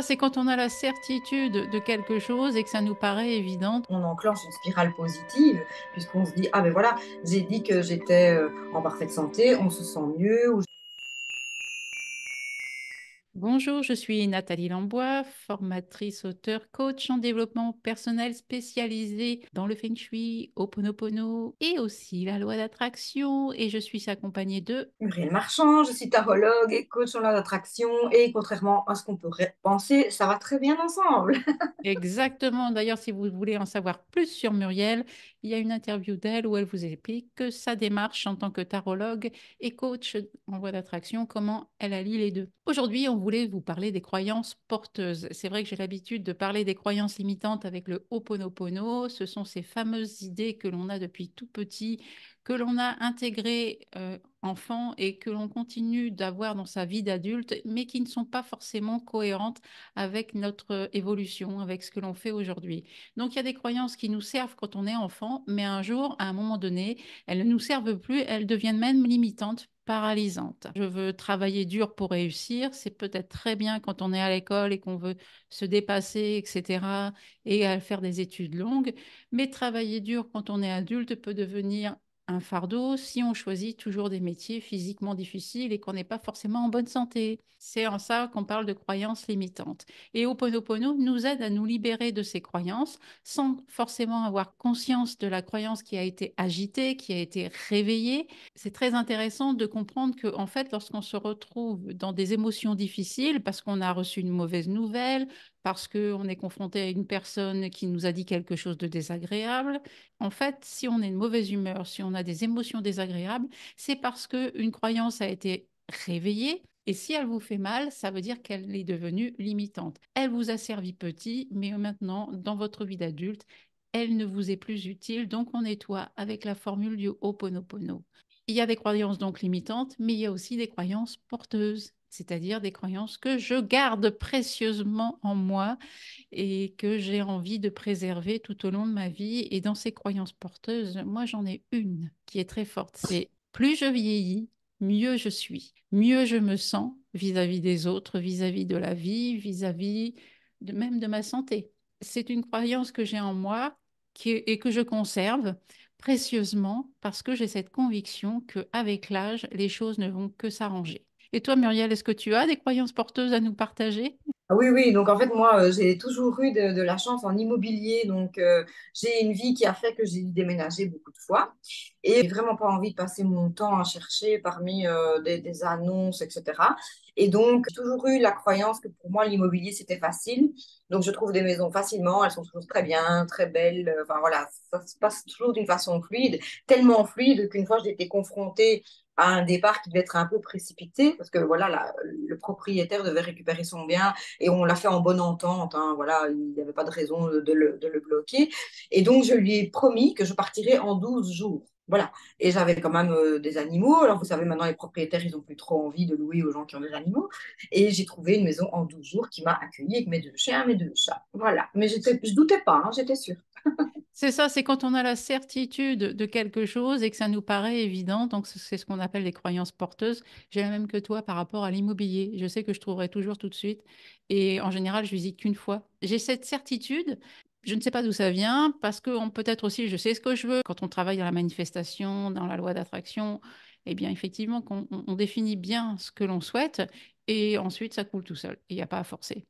C'est quand on a la certitude de quelque chose et que ça nous paraît évident. On enclenche une spirale positive puisqu'on se dit: «Ah ben voilà, j'ai dit que j'étais, en parfaite santé, on se sent mieux» ou Bonjour, je suis Nathalie Lambois, formatrice, auteure, coach en développement personnel spécialisée dans le Feng Shui, Ho'oponopono et aussi la loi d'attraction. Et je suis accompagnée de... Muriel Marchand, je suis tarologue et coach en loi d'attraction et contrairement à ce qu'on pourrait penser, ça va très bien ensemble. Exactement. D'ailleurs, si vous voulez en savoir plus sur Muriel, il y a une interview d'elle où elle vous explique que sa démarche en tant que tarologue et coach en voie d'attraction, comment elle allie les deux. Aujourd'hui, on voulait vous parler des croyances porteuses. C'est vrai que j'ai l'habitude de parler des croyances limitantes avec le Ho'oponopono. Ce sont ces fameuses idées que l'on a depuis tout petit, que l'on a intégrées enfant et que l'on continue d'avoir dans sa vie d'adulte, mais qui ne sont pas forcément cohérentes avec notre évolution, avec ce que l'on fait aujourd'hui. Donc il y a des croyances qui nous servent quand on est enfant, mais un jour, à un moment donné, elles ne nous servent plus, elles deviennent même limitantes, paralysantes. Je veux travailler dur pour réussir, c'est peut-être très bien quand on est à l'école et qu'on veut se dépasser, etc., et à faire des études longues, mais travailler dur quand on est adulte peut devenir un fardeau si on choisit toujours des métiers physiquement difficiles et qu'on n'est pas forcément en bonne santé. C'est en ça qu'on parle de croyances limitantes. Et Ho'oponopono nous aide à nous libérer de ces croyances sans forcément avoir conscience de la croyance qui a été agitée, qui a été réveillée. C'est très intéressant de comprendre que, en fait, lorsqu'on se retrouve dans des émotions difficiles, parce qu'on a reçu une mauvaise nouvelle, parce qu'on est confronté à une personne qui nous a dit quelque chose de désagréable, en fait, si on est de mauvaise humeur, si on a des émotions désagréables, c'est parce qu'une croyance a été réveillée. Et si elle vous fait mal, ça veut dire qu'elle est devenue limitante. Elle vous a servi petit, mais maintenant, dans votre vie d'adulte, elle ne vous est plus utile. Donc, on nettoie avec la formule du Ho'oponopono. Il y a des croyances donc limitantes, mais il y a aussi des croyances porteuses, c'est-à-dire des croyances que je garde précieusement en moi et que j'ai envie de préserver tout au long de ma vie. Et dans ces croyances porteuses, moi, j'en ai une qui est très forte. C'est plus je vieillis, mieux je suis, mieux je me sens vis-à-vis des autres, vis-à-vis de la vie, vis-à-vis même de ma santé. C'est une croyance que j'ai en moi et que je conserve précieusement parce que j'ai cette conviction qu'avec l'âge, les choses ne vont que s'arranger. Et toi, Muriel, est-ce que tu as des croyances porteuses à nous partager? Ah oui, oui, donc en fait, moi, j'ai toujours eu de la chance en immobilier, donc j'ai une vie qui a fait que j'ai dû déménager beaucoup de fois et j'ai vraiment pas envie de passer mon temps à chercher parmi des annonces, etc. Et donc, j'ai toujours eu la croyance que pour moi, l'immobilier, c'était facile. Donc, je trouve des maisons facilement, elles sont toujours très bien, très belles. Enfin, voilà, ça se passe toujours d'une façon fluide, tellement fluide qu'une fois, j'ai été confrontée à un départ qui devait être un peu précipité parce que voilà, le propriétaire devait récupérer son bien et on l'a fait en bonne entente, hein, voilà, il n'y avait pas de raison de le bloquer. Et donc, je lui ai promis que je partirais en 12 jours. Voilà. Et j'avais quand même des animaux. Alors, vous savez, maintenant, les propriétaires, ils n'ont plus trop envie de louer aux gens qui ont des animaux. Et j'ai trouvé une maison en 12 jours qui m'a accueillie avec mes deux chiens, mes deux chats. Voilà. Mais je doutais pas, hein, j'étais sûre. C'est ça, c'est quand on a la certitude de quelque chose et que ça nous paraît évident. Donc, c'est ce qu'on appelle les croyances porteuses. J'ai la même que toi par rapport à l'immobilier. Je sais que je trouverai toujours tout de suite. Et en général, je visite qu'une fois. J'ai cette certitude. Je ne sais pas d'où ça vient parce que peut-être aussi, je sais ce que je veux. Quand on travaille dans la manifestation, dans la loi d'attraction, eh bien, effectivement, on définit bien ce que l'on souhaite et ensuite, ça coule tout seul. Il n'y a pas à forcer.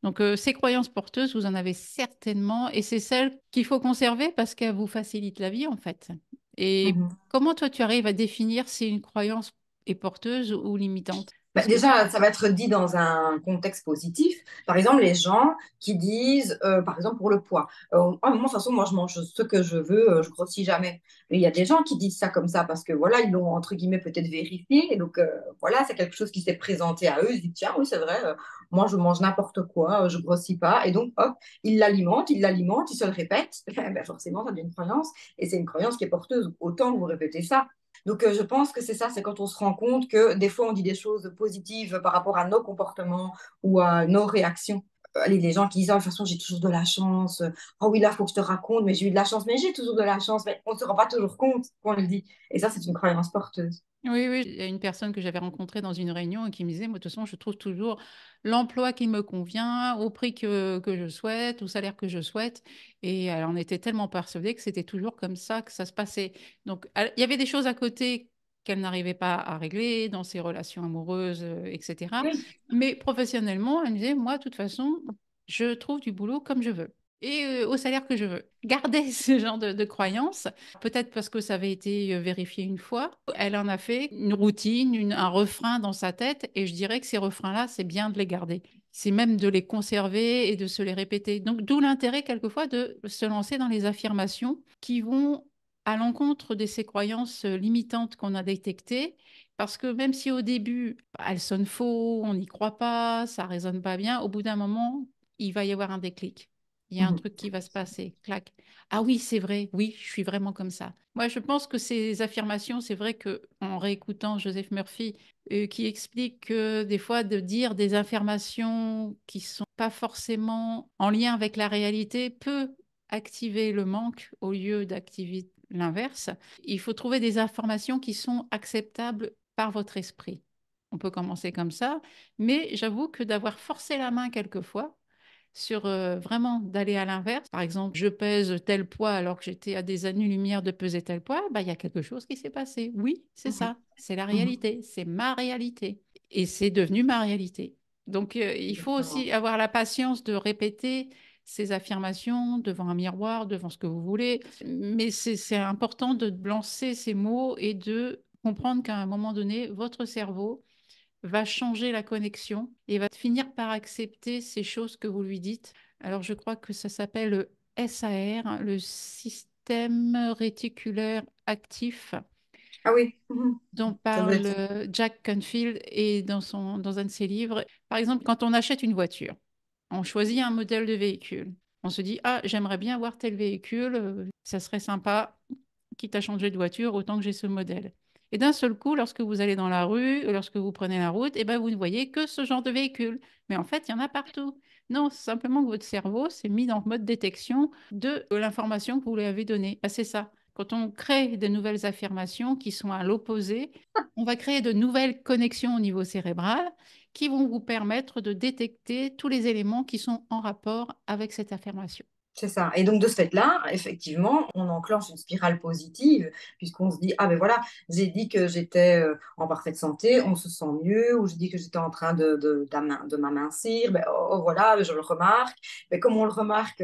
Donc, ces croyances porteuses, vous en avez certainement, et c'est celles qu'il faut conserver parce qu'elles vous facilitent la vie, en fait. Et Mhm. comment toi, tu arrives à définir si une croyance est porteuse ou limitante? Bah, Parce que, déjà, ça va être dit dans un contexte positif. Par exemple, les gens qui disent, par exemple, pour le poids, ah, moi, de toute façon, moi, je mange ce que je veux, je grossis jamais. Mais il y a des gens qui disent ça comme ça parce que, voilà, ils l'ont, entre guillemets, peut-être vérifié. Et donc, voilà, c'est quelque chose qui s'est présenté à eux. Ils se disent, tiens, oui, c'est vrai, moi, je mange n'importe quoi, je grossis pas. Et donc, hop, ils l'alimentent, ils se le répètent. Ben, forcément, ça devient une croyance. Et c'est une croyance qui est porteuse. Autant vous répétez ça. Donc, je pense que c'est ça, c'est quand on se rend compte que des fois, on dit des choses positives par rapport à nos comportements ou à nos réactions. allez, les gens qui disent, ah, de toute façon, j'ai toujours de la chance. Oh oui, là, il faut que je te raconte, mais j'ai eu de la chance, mais j'ai toujours de la chance. Mais on ne se rend pas toujours compte qu'on le dit. Et ça, c'est une croyance porteuse. Oui, oui, il y a une personne que j'avais rencontrée dans une réunion et qui me disait, moi, de toute façon, je trouve toujours l'emploi qui me convient, au prix que je souhaite, au salaire que je souhaite. Et elle en était tellement persuadée que c'était toujours comme ça que ça se passait. Donc, il y avait des choses à côté qu'elle n'arrivait pas à régler dans ses relations amoureuses, etc. Oui. Mais professionnellement, elle me disait, moi, de toute façon, je trouve du boulot comme je veux et au salaire que je veux. Garder ce genre de croyance, peut-être parce que ça avait été vérifié une fois, elle en a fait une routine, un refrain dans sa tête, et je dirais que ces refrains-là, c'est bien de les garder. C'est même de les conserver et de se les répéter. Donc, d'où l'intérêt quelquefois de se lancer dans les affirmations qui vont à l'encontre de ces croyances limitantes qu'on a détectées, parce que même si au début, elles sonnent faux, on n'y croit pas, ça résonne pas bien, au bout d'un moment, il va y avoir un déclic. Il y a un Mhm. truc qui va se passer. Clac. Ah oui, c'est vrai. Oui, je suis vraiment comme ça. Moi, je pense que ces affirmations, c'est vrai que en réécoutant Joseph Murphy, qui explique que des fois, de dire des affirmations qui sont pas forcément en lien avec la réalité peut activer le manque au lieu d'activer l'inverse. Il faut trouver des informations qui sont acceptables par votre esprit. On peut commencer comme ça, mais j'avoue que d'avoir forcé la main quelquefois, sur vraiment d'aller à l'inverse. Par exemple, je pèse tel poids alors que j'étais à des années-lumière de peser tel poids, bah, il y a quelque chose qui s'est passé. Oui, c'est Mhm. ça, c'est la Mhm. réalité, c'est ma réalité. Et c'est devenu ma réalité. Donc, il faut Exactement. aussi avoir la patience de répéter ces affirmations devant un miroir, devant ce que vous voulez. Mais c'est important de lancer ces mots et de comprendre qu'à un moment donné, votre cerveau va changer la connexion et va finir par accepter ces choses que vous lui dites. Alors, je crois que ça s'appelle le SAR, le système réticulaire actif, Ah oui. Mhm. dont Ça doit parle être. Jack Canfield et dans un de ses livres. Par exemple, quand on achète une voiture, on choisit un modèle de véhicule. On se dit, ah, j'aimerais bien avoir tel véhicule, ça serait sympa, quitte à changer de voiture, autant que j'ai ce modèle. Et d'un seul coup, lorsque vous allez dans la rue, lorsque vous prenez la route, eh ben, vous ne voyez que ce genre de véhicule. Mais en fait, il y en a partout. Non, c'est simplement que votre cerveau s'est mis dans le mode détection de l'information que vous lui avez donnée. Ben, c'est ça. Quand on crée de nouvelles affirmations qui sont à l'opposé, on va créer de nouvelles connexions au niveau cérébral qui vont vous permettre de détecter tous les éléments qui sont en rapport avec cette affirmation. C'est ça. Et donc, de ce fait-là, effectivement, on enclenche une spirale positive, puisqu'on se dit, ah ben voilà, j'ai dit que j'étais en parfaite santé, on se sent mieux, ou j'ai dit que j'étais en train de m'amincir, ben oh, oh, voilà, je le remarque. Mais comme on le remarque,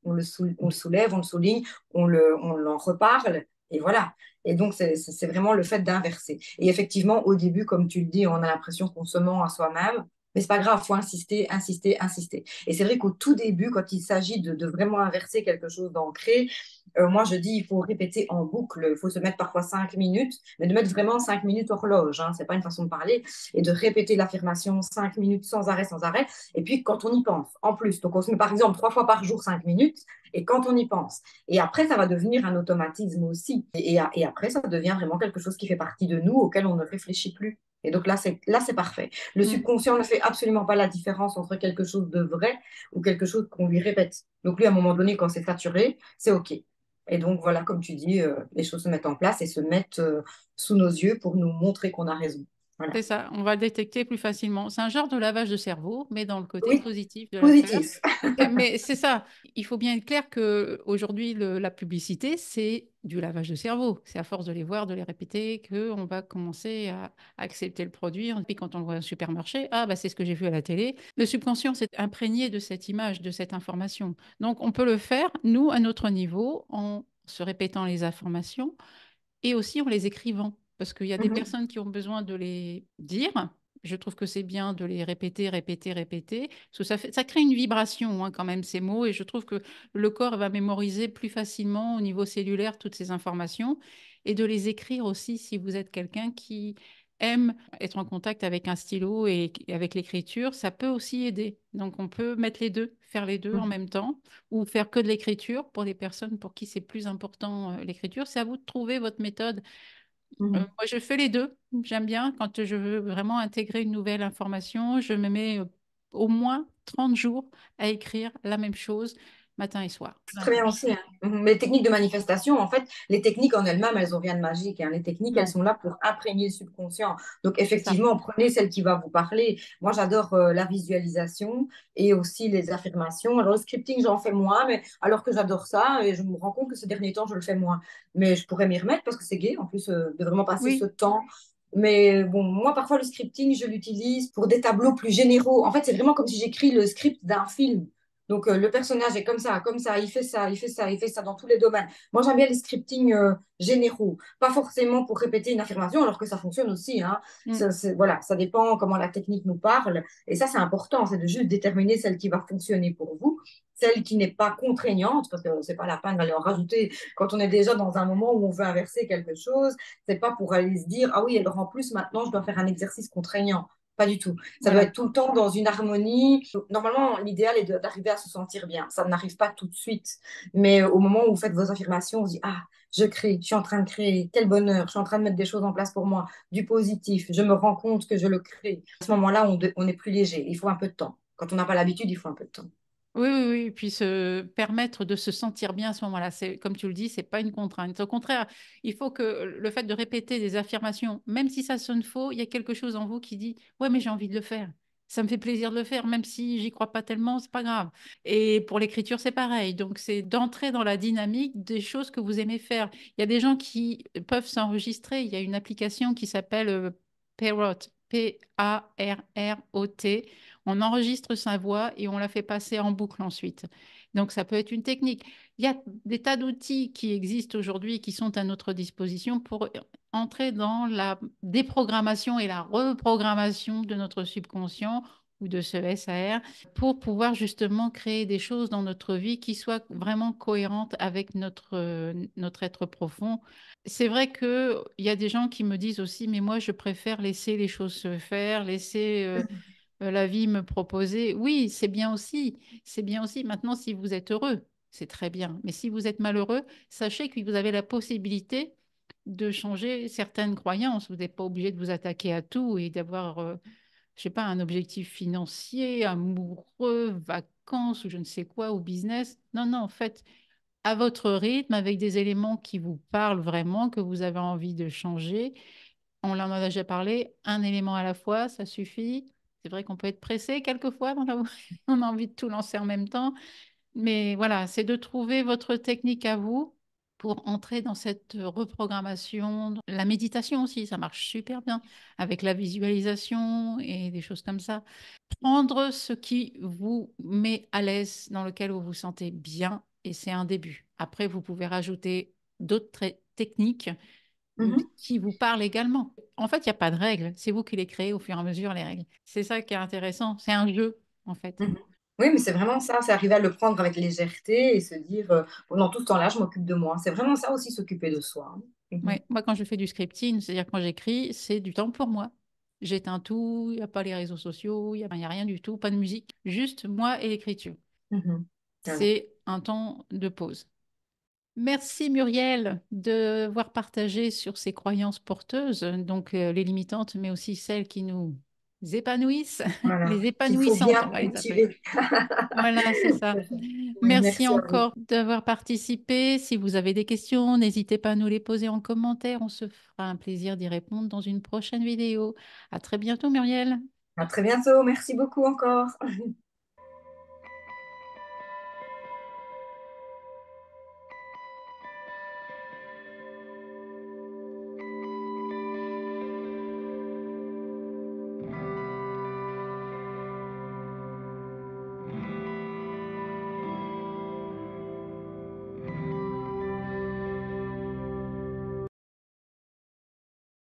on le soulève, on le souligne, on l'en reparle, et voilà. Et donc, c'est vraiment le fait d'inverser. Et effectivement, au début, comme tu le dis, on a l'impression qu'on se ment à soi-même, mais c'est pas grave, faut insister, insister, insister. Et c'est vrai qu'au tout début, quand il s'agit de vraiment inverser quelque chose d'ancré, moi je dis il faut répéter en boucle, il faut se mettre parfois 5 minutes, mais de mettre vraiment 5 minutes horloge, hein, c'est pas une façon de parler, et de répéter l'affirmation 5 minutes sans arrêt, sans arrêt. Et puis quand on y pense, en plus, donc on se met par exemple 3 fois par jour 5 minutes, et quand on y pense. Et après, ça va devenir un automatisme aussi. Et après, ça devient vraiment quelque chose qui fait partie de nous, auquel on ne réfléchit plus. Et donc là, c'est parfait. Le Mm. subconscient ne fait absolument pas la différence entre quelque chose de vrai ou quelque chose qu'on lui répète. Donc lui, à un moment donné, quand c'est saturé, c'est OK. Et donc voilà, comme tu dis, les choses se mettent en place et se mettent sous nos yeux pour nous montrer qu'on a raison. Voilà. C'est ça, on va le détecter plus facilement. C'est un genre de lavage de cerveau, mais dans le côté Oui, positif de l'affaire. positif. Mais c'est ça, il faut bien être clair que aujourd'hui la publicité, c'est du lavage de cerveau. C'est à force de les voir, de les répéter, qu'on va commencer à accepter le produit. Et puis quand on le voit au supermarché, ah bah c'est ce que j'ai vu à la télé. Le subconscient s'est imprégné de cette image, de cette information. Donc on peut le faire, nous, à notre niveau, en se répétant les informations et aussi en les écrivant. Parce qu'il y a des Mhm, personnes qui ont besoin de les dire. Je trouve que c'est bien de les répéter, répéter, répéter. Parce que ça crée une vibration hein, quand même, ces mots. Et je trouve que le corps va mémoriser plus facilement au niveau cellulaire toutes ces informations. Et de les écrire aussi si vous êtes quelqu'un qui aime être en contact avec un stylo et avec l'écriture, ça peut aussi aider. Donc on peut mettre les deux, faire les deux en mhm, même temps ou faire que de l'écriture pour les personnes pour qui c'est plus important l'écriture. C'est à vous de trouver votre méthode. mhm. Moi, je fais les deux. J'aime bien quand je veux vraiment intégrer une nouvelle information, je me mets au moins 30 jours à écrire la même chose matin et soir. Peu C'est très bien importe. aussi, hein. Mhm. Mais les techniques de manifestation, en fait, les techniques en elles-mêmes, elles n'ont rien de magique, hein. Les techniques, elles Non, sont là pour imprégner le subconscient. Donc, c'est ça. effectivement, prenez celle qui va vous parler. Moi, j'adore la visualisation et aussi les affirmations. Alors, le scripting, j'en fais moins, mais alors que j'adore ça, et je me rends compte que ces derniers temps, je le fais moins. Mais je pourrais m'y remettre parce que c'est gai, en plus, de vraiment passer ce Oui, temps. Mais bon, moi, parfois, le scripting, je l'utilise pour des tableaux plus généraux. En fait, c'est vraiment comme si j'écris le script d'un film. Donc, le personnage est comme ça, il fait ça, il fait ça, il fait ça dans tous les domaines. Moi, j'aime bien les scriptings généraux, pas forcément pour répéter une affirmation, alors que ça fonctionne aussi, hein. mm, Voilà, ça dépend comment la technique nous parle. Et ça, c'est important, c'est de juste déterminer celle qui va fonctionner pour vous, celle qui n'est pas contraignante, parce que c'est pas la peine d'aller en rajouter quand on est déjà dans un moment où on veut inverser quelque chose. C'est pas pour aller se dire, ah oui, alors en plus, maintenant, je dois faire un exercice contraignant. Pas du tout. Ça doit voilà. être tout le temps dans une harmonie. Normalement, l'idéal est d'arriver à se sentir bien. Ça n'arrive pas tout de suite. Mais au moment où vous faites vos affirmations, vous dites, ah, je crée, je suis en train de créer, quel bonheur, je suis en train de mettre des choses en place pour moi, du positif, je me rends compte que je le crée. À ce moment-là, on est plus léger. Il faut un peu de temps. Quand on n'a pas l'habitude, il faut un peu de temps. Oui, oui, oui. Et puis se permettre de se sentir bien à ce moment-là. C'est, comme tu le dis, c'est pas une contrainte. Au contraire, il faut que le fait de répéter des affirmations, même si ça sonne faux, il y a quelque chose en vous qui dit, ouais, mais j'ai envie de le faire. Ça me fait plaisir de le faire, même si j'y crois pas tellement, c'est pas grave. Et pour l'écriture, c'est pareil. Donc, c'est d'entrer dans la dynamique des choses que vous aimez faire. Il y a des gens qui peuvent s'enregistrer. Il y a une application qui s'appelle Parrot, Parrot. On enregistre sa voix et on la fait passer en boucle ensuite. Donc, ça peut être une technique. Il y a des tas d'outils qui existent aujourd'hui qui sont à notre disposition pour entrer dans la déprogrammation et la reprogrammation de notre subconscient ou de ce SAR pour pouvoir justement créer des choses dans notre vie qui soient vraiment cohérentes avec notre être profond. C'est vrai qu'il y a des gens qui me disent aussi, mais moi, je préfère laisser les choses se faire, laisser la vie me proposer. Oui, c'est bien aussi. C'est bien aussi. Maintenant, si vous êtes heureux, c'est très bien. Mais si vous êtes malheureux, sachez que vous avez la possibilité de changer certaines croyances. Vous n'êtes pas obligé de vous attaquer à tout et d'avoir, je sais pas, un objectif financier, amoureux, vacances ou je ne sais quoi, ou business. Non, non, en fait, à votre rythme, avec des éléments qui vous parlent vraiment, que vous avez envie de changer. On en a déjà parlé, un élément à la fois, ça suffit. C'est vrai qu'on peut être pressé quelquefois dans la on a envie de tout lancer en même temps. Mais voilà, c'est de trouver votre technique à vous pour entrer dans cette reprogrammation. La méditation aussi, ça marche super bien avec la visualisation et des choses comme ça. Prendre ce qui vous met à l'aise, dans lequel vous vous sentez bien, et c'est un début. Après, vous pouvez rajouter d'autres techniques Mhm, qui vous parlent également. En fait, il n'y a pas de règles. C'est vous qui les créez au fur et à mesure, les règles. C'est ça qui est intéressant. C'est un jeu, en fait. mhm. Oui, mais c'est vraiment ça, c'est arriver à le prendre avec légèreté et se dire, pendant tout ce temps-là, je m'occupe de moi. C'est vraiment ça aussi, s'occuper de soi, hein. Mhm, Ouais. Moi, quand je fais du scripting, c'est-à-dire quand j'écris, c'est du temps pour moi. J'éteins tout, il n'y a pas les réseaux sociaux, il n'y a rien du tout, pas de musique, juste moi et l'écriture. mhm. Voilà. C'est un temps de pause. Merci Muriel de voir partagé sur ces croyances porteuses, donc les limitantes, mais aussi celles qui nous épanouissent, Voilà. les Qu'il faut épanouissantes, bien on va les appeler. cultiver. Voilà, c'est ça. Oui, Merci merci à vous. encore d'avoir participé. Si vous avez des questions, n'hésitez pas à nous les poser en commentaire. On se fera un plaisir d'y répondre dans une prochaine vidéo. À très bientôt, Muriel. À très bientôt. Merci beaucoup encore.